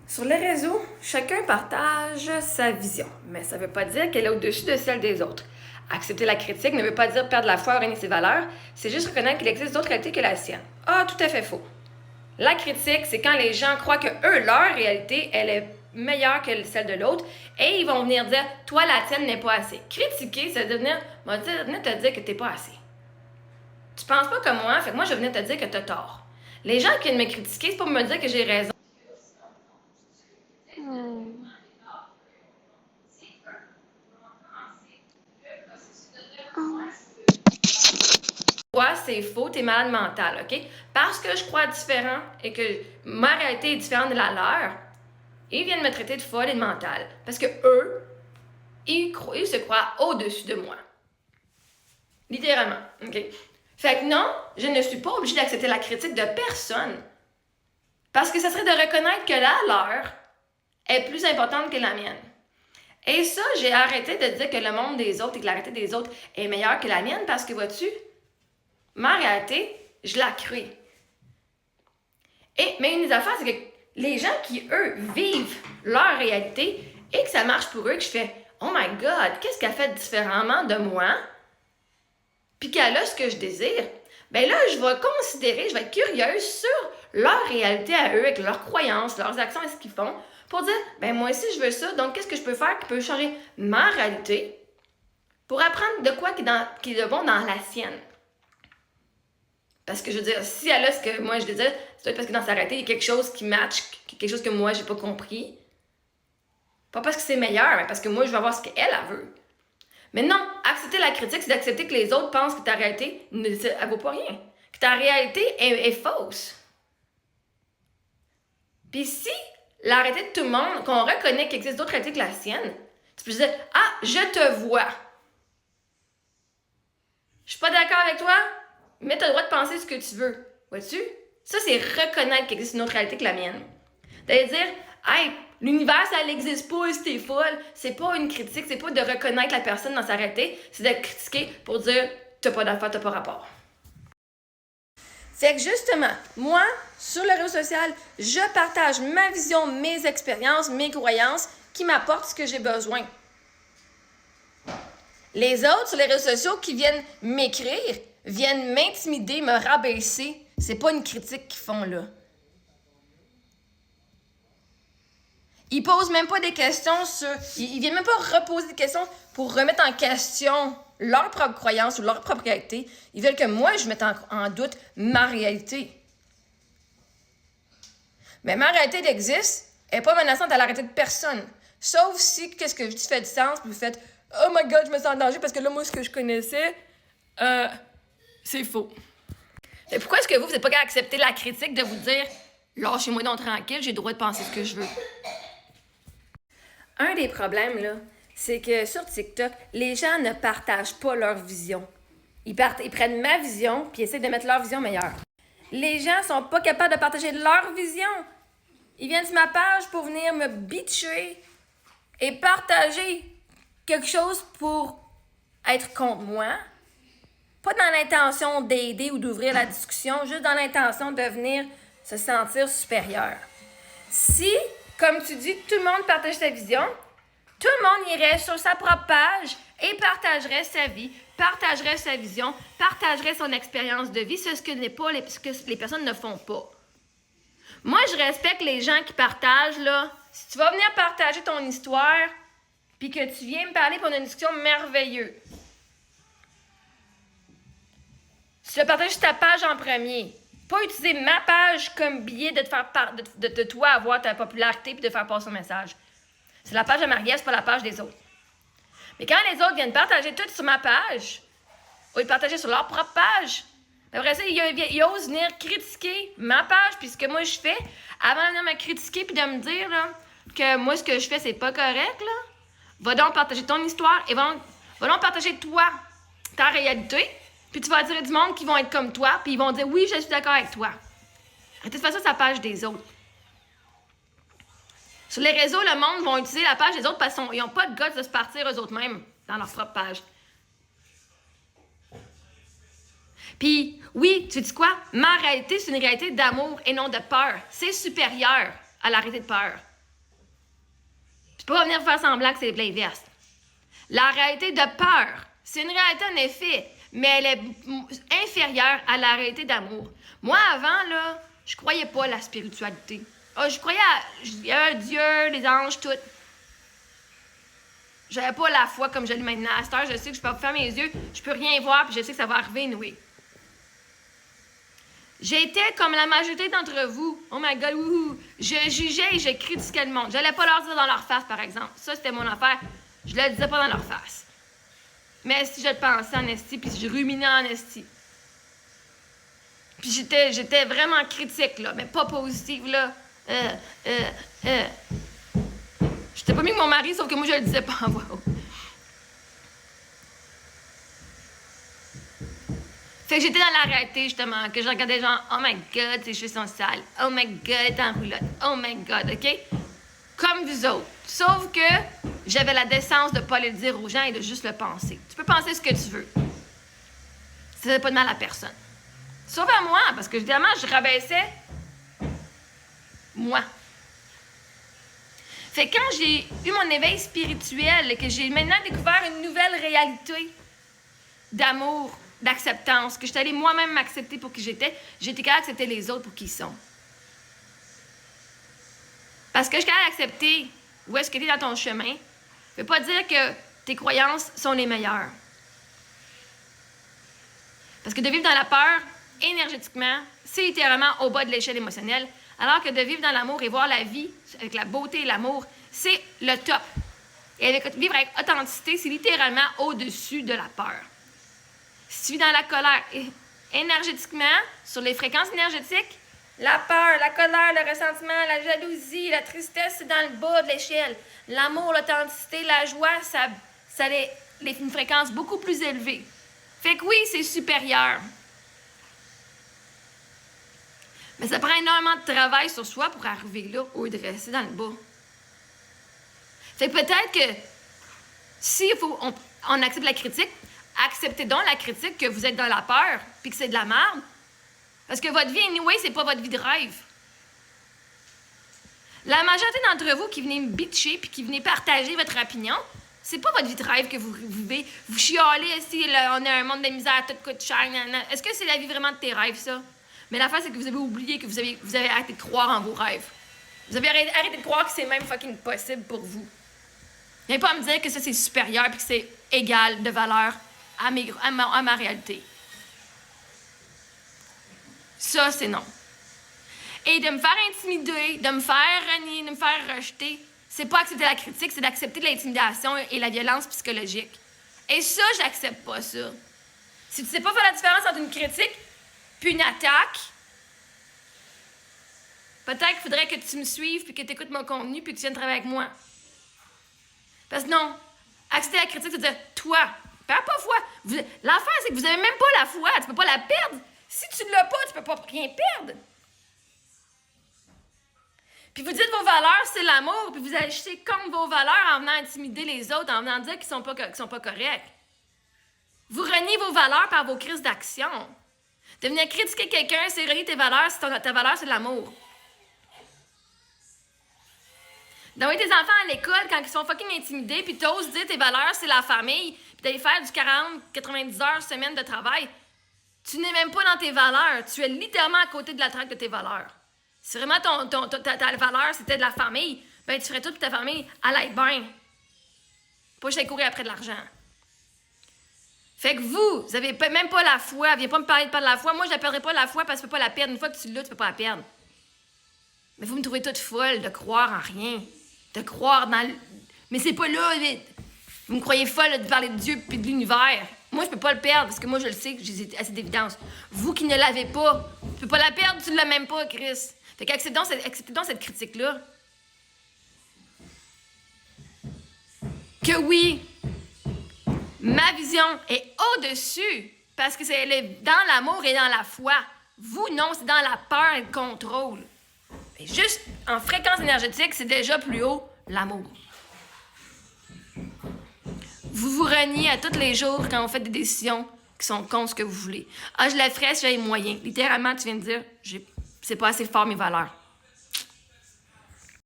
Sur les réseaux, chacun partage sa vision, mais ça ne veut pas dire qu'elle est au-dessus de celle des autres. Accepter la critique ne veut pas dire perdre la foi ou renier ses valeurs, c'est juste reconnaître qu'il existe d'autres réalités que la sienne. Ah, tout à fait faux. La critique, c'est quand les gens croient que eux, leur réalité, elle est meilleure que celle de l'autre, et ils vont venir dire « toi, la tienne n'est pas assez ». Critiquer, c'est de venir te dire que t'es pas assez. Tu penses pas comme moi, fait que moi, je venais te dire que t'as tort. Les gens qui viennent me critiquer, c'est pour me dire que j'ai raison. Toi, c'est faux, t'es malade mental, OK? Parce que je crois différent et que ma réalité est différente de la leur, ils viennent me traiter de folle et de mentale. Parce que eux, ils se croient au-dessus de moi. Littéralement, OK? Fait que non, je ne suis pas obligée d'accepter la critique de personne. Parce que ça serait de reconnaître que la leur est plus importante que la mienne. Et ça, j'ai arrêté de dire que le monde des autres et que la réalité des autres est meilleure que la mienne parce que, vois-tu, ma réalité, je la crée. Mais une des affaires, c'est que les gens qui, eux, vivent leur réalité et que ça marche pour eux, que je fais « Oh my God, qu'est-ce qu'elle fait différemment de moi? » Puis qu'elle a ce que je désire. Ben là, je vais considérer, je vais être curieuse sur leur réalité à eux, avec leurs croyances, leurs actions et ce qu'ils font, pour dire « Ben moi aussi, je veux ça, donc qu'est-ce que je peux faire qui peut changer ma réalité pour apprendre de quoi qui est de bon dans la sienne? » Parce que je veux dire, si elle a ce que moi je désire, c'est peut-être parce que dans sa réalité, il y a quelque chose qui match, quelque chose que moi j'ai pas compris. Pas parce que c'est meilleur, mais parce que moi je veux avoir ce qu'elle veut. Mais non, accepter la critique, c'est d'accepter que les autres pensent que ta réalité, elle vaut pas rien. Que ta réalité est fausse. Puis si la réalité de tout le monde, qu'on reconnaît qu'il existe d'autres réalités que la sienne, tu peux dire « Ah, je te vois. Je suis pas d'accord avec toi, mais tu as le droit de penser ce que tu veux. » Vois-tu? Ça, c'est reconnaître qu'il existe une autre réalité que la mienne. D'aller dire « Hey, l'univers, ça n'existe pas, si t'es folle. » C'est pas une critique, c'est pas de reconnaître la personne dans sa réalité, c'est de critiquer pour dire « T'as pas d'affaires, t'as pas rapport. » Fait que justement, moi, sur le réseau social, je partage ma vision, mes expériences, mes croyances qui m'apportent ce que j'ai besoin. Les autres sur les réseaux sociaux qui viennent m'écrire, viennent m'intimider, me rabaisser, c'est pas une critique qu'ils font là. Ils posent même pas des questions sur... Ils viennent même pas reposer des questions pour remettre en question leur propre croyance ou leur propre réalité. Ils veulent que moi, je mette en doute ma réalité. Mais ma réalité elle existe, elle n'est pas menaçante à la réalité de personne. Sauf si, qu'est-ce que je dis fait du sens, puis vous faites « Oh my God, je me sens en danger parce que là, moi, ce que je connaissais, c'est faux. » Mais pourquoi est-ce que vous n'êtes pas capable d'accepter la critique de vous dire « Lâchez-moi donc tranquille, j'ai le droit de penser ce que je veux. » Un des problèmes, là, c'est que sur TikTok, les gens ne partagent pas leur vision. Ils prennent ma vision puis essaient de mettre leur vision meilleure. Les gens sont pas capables de partager leur vision. Ils viennent sur ma page pour venir me bitcher et partager quelque chose pour être contre moi. Pas dans l'intention d'aider ou d'ouvrir la discussion, juste dans l'intention de venir se sentir supérieur. Si, comme tu dis, tout le monde partage sa vision, tout le monde irait sur sa propre page et partagerait sa vie, partagerait sa vision, partagerait son expérience de vie, c'est ce que les personnes ne font pas. Moi, je respecte les gens qui partagent, là. Si tu vas venir partager ton histoire, puis que tu viens me parler pour une discussion merveilleuse, tu vas partager ta page en premier. Pas utiliser ma page comme billet de te faire de toi avoir ta popularité puis de faire passer un message. C'est la page de Marie-Ève, c'est pas la page des autres. Mais quand les autres viennent partager tout sur ma page, ou ils partager sur leur propre page, après ça, ils osent venir critiquer ma page puis ce que moi je fais, avant de venir me critiquer puis de me dire là, que moi ce que je fais c'est pas correct, là. Va donc partager ton histoire et va donc partager toi, ta réalité. Puis tu vas attirer du monde qui vont être comme toi, puis ils vont dire « Oui, je suis d'accord avec toi. » Arrêtez de faire ça sur la page des autres. Sur les réseaux, le monde va utiliser la page des autres parce qu'ils n'ont pas de guts de se partir eux-mêmes dans leur propre page. Puis, oui, tu dis quoi? Ma réalité, c'est une réalité d'amour et non de peur. C'est supérieur à la réalité de peur. peux pas venir faire semblant que c'est l'inverse. La réalité de peur, c'est une réalité en effet, mais elle est inférieure à la réalité d'amour. Moi, avant, là, je croyais pas à la spiritualité. Je croyais à un Dieu, les anges, tout. J'avais pas la foi comme je l'ai maintenant. À cette heure, je sais que je peux fermer mes yeux, je peux rien voir, puis je sais que ça va arriver, oui. J'étais comme la majorité d'entre vous. Oh my God, wouhou. Je jugeais et je critiquais le monde. J'allais pas leur dire dans leur face, par exemple. Ça, c'était mon affaire. Je le disais pas dans leur face. Mais si je le pensais en esti, puis je ruminais en esti. Puis j'étais vraiment critique, là, mais pas positive, là. J'étais pas mieux que mon mari, sauf que moi, je le disais pas en voix haute. Fait que j'étais dans la réalité, justement, que je regardais les gens, oh my God, ses cheveux sont sales. Oh my God, t'es en roulotte. Oh my God, OK? Comme vous autres. Sauf que j'avais la décence de pas le dire aux gens et de juste le penser. Tu peux penser ce que tu veux. Ça faisait pas de mal à personne. Sauf à moi, parce que évidemment, je rabaissais moi. Fait que quand j'ai eu mon éveil spirituel et que j'ai maintenant découvert une nouvelle réalité d'amour, d'acceptance, que j'étais allée moi-même m'accepter pour qui j'étais capable d'accepter les autres pour qui ils sont. Parce que je suis capable d'accepter où est-ce que tu es dans ton chemin, ne veut pas dire que tes croyances sont les meilleures. Parce que de vivre dans la peur, énergétiquement, c'est littéralement au bas de l'échelle émotionnelle, alors que de vivre dans l'amour et voir la vie avec la beauté et l'amour, c'est le top. Et vivre avec authenticité, c'est littéralement au-dessus de la peur. Si tu vis dans la colère, énergétiquement, sur les fréquences énergétiques, la peur, la colère, le ressentiment, la jalousie, la tristesse, c'est dans le bas de l'échelle. L'amour, l'authenticité, la joie, ça a une fréquence beaucoup plus élevée. Fait que oui, c'est supérieur. Mais ça prend énormément de travail sur soi pour arriver là, au dresser dans le bas. Fait que peut-être que si on accepte la critique, acceptez donc la critique que vous êtes dans la peur puis que c'est de la merde. Parce que votre vie, anyway, c'est pas votre vie de rêve. La majorité d'entre vous qui venez me bitcher puis qui venez partager votre opinion, c'est pas votre vie de rêve que vous vivez. Vous chialez, si on a un monde de misère, tout coûte cher, Est-ce que c'est la vie vraiment de tes rêves, ça? Mais l'affaire, c'est que vous avez oublié que vous avez arrêté de croire en vos rêves. Vous avez arrêté de croire que c'est même fucking possible pour vous. Viens pas me dire que ça, c'est supérieur puis que c'est égal de valeur à ma réalité. Ça, c'est non. Et de me faire intimider, de me faire renier, de me faire rejeter, c'est pas accepter la critique, c'est d'accepter l'intimidation et la violence psychologique. Et ça, j'accepte pas ça. Si tu sais pas faire la différence entre une critique puis une attaque, peut-être qu'il faudrait que tu me suives puis que tu écoutes mon contenu puis que tu viennes travailler avec moi. Parce que non, accepter la critique, c'est dire, toi, perds pas foi. L'affaire, c'est que vous avez même pas la foi, tu peux pas la perdre. Si tu ne l'as pas, tu peux pas rien perdre. Puis vous dites vos valeurs, c'est l'amour, puis vous agissez contre vos valeurs en venant intimider les autres, en venant dire qu'ils sont pas corrects. Vous reniez vos valeurs par vos crises d'action. De venir critiquer quelqu'un, c'est renier tes valeurs, si ta valeur, c'est l'amour. D'envoyer tes enfants à l'école quand ils sont fucking intimidés, puis t'oses dire tes valeurs, c'est la famille, puis d'aller faire du 40-90 heures semaine de travail. Tu n'es même pas dans tes valeurs. Tu es littéralement à côté de la traque de tes valeurs. Si vraiment ta valeur, c'était de la famille, ben tu ferais tout pour ta famille à l'aide bien. Pas juste courir après de l'argent. Fait que vous avez même pas la foi. Viens pas me parler de la foi. Moi, je ne perdrai pas la foi parce que tu peux pas la perdre. Une fois que tu l'as, tu peux pas la perdre. Mais vous me trouvez toute folle de croire en rien. De croire dans le... Mais c'est pas là. Vous me croyez folle de parler de Dieu et de l'univers. Moi, je peux pas le perdre parce que moi, je le sais que j'ai assez d'évidence. Vous qui ne l'avez pas, tu peux pas la perdre, tu ne l'as même pas, Chris. Fait qu'acceptez donc cette critique-là. Que oui, ma vision est au-dessus parce que elle est dans l'amour et dans la foi. Vous, non, c'est dans la peur et le contrôle. Et juste en fréquence énergétique, c'est déjà plus haut, l'amour. Vous vous reniez à tous les jours quand vous faites des décisions qui sont contre ce que vous voulez. Ah, je la ferais si j'avais moyen. Littéralement, tu viens de dire, c'est pas assez fort mes valeurs.